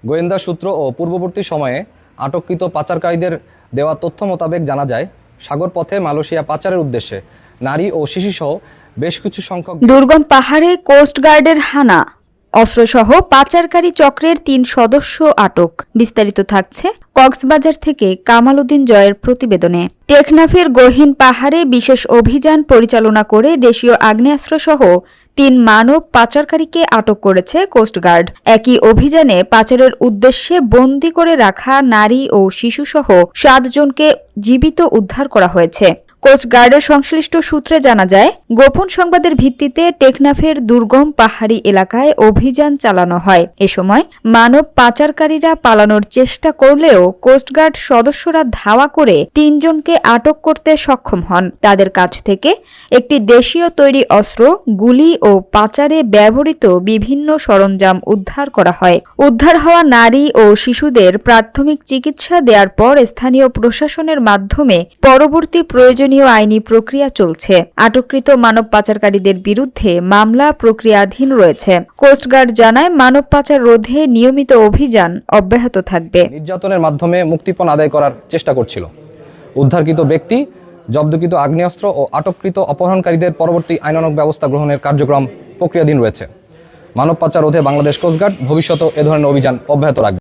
গোয়েন্দা সূত্র ও পূর্ববর্তী সময়ে আটককৃত পাচারকারীদের দেওয়া তথ্য মোতাবেক জানা যায়, সাগর পথে মালয়েশিয়া পাচারের উদ্দেশ্যে নারী ও শিশুসহ বেশ কিছু সংখ্যক দুর্গম পাহাড়ে কোস্টগার্ডের হানা, অস্ত্রসহ পাচারকারী চক্রের ৩ সদস্য আটক। বিস্তারিত থাকছে কক্সবাজার থেকে কামাল উদ্দিন জয়ের প্রতিবেদনে। টেকনাফের গহীন পাহাড়ে বিশেষ অভিযান পরিচালনা করে দেশীয় আগ্নেয়াস্ত্রসহ ৩ মানব পাচারকারীকে আটক করেছে কোস্টগার্ড। একই অভিযানে পাচারের উদ্দেশ্যে বন্দী করে রাখা নারী ও শিশুসহ ৭ জনকে জীবিত উদ্ধার করা হয়েছে। কোস্টগার্ডের সংশ্লিষ্ট সূত্রে জানা যায়, গোপন সংবাদের ভিত্তিতে টেকনাফের দুর্গম পাহাড়ি এলাকায় অভিযান চালানো হয়। এ সময় মানব পাচারকারীরা পালানোর চেষ্টা করলেও কোস্টগার্ড সদস্যরা ধাওয়া করে ৩ জনকে আটক করতে সক্ষম হন। তাদের কাছ থেকে একটি দেশীয় তৈরি অস্ত্র, গুলি ও পাচারে ব্যবহৃত বিভিন্ন সরঞ্জাম উদ্ধার করা হয়। উদ্ধার হওয়া নারী ও শিশুদের প্রাথমিক চিকিৎসা দেওয়ার পর স্থানীয় প্রশাসনের মাধ্যমে পরবর্তী প্রয়োজনীয় আইনি প্রক্রিয়া চলছে। আটককৃত মানব পাচারকারীদের বিরুদ্ধে মামলা প্রক্রিয়াধীন রয়েছে। কোস্টগার্ড জানায়, মানব পাচার রোধে নিয়মিত অভিযান অব্যাহত থাকবে। নির্যাতনের মাধ্যমে মুক্তিপণ আদায় করার চেষ্টা করছিল। উদ্ধারকৃত ব্যক্তি, জব্দকৃত আগ্নেয়াস্ত্র ও আটককৃত অপহরণকারীদের পরবর্তী আইনানুগ ব্যবস্থা গ্রহণের কার্যক্রম প্রক্রিয়াধীন রয়েছে। মানব পাচার রোধে বাংলাদেশ কোস্টগার্ড ভবিষ্যতেও এ ধরনের অভিযান অব্যাহত রাখবে।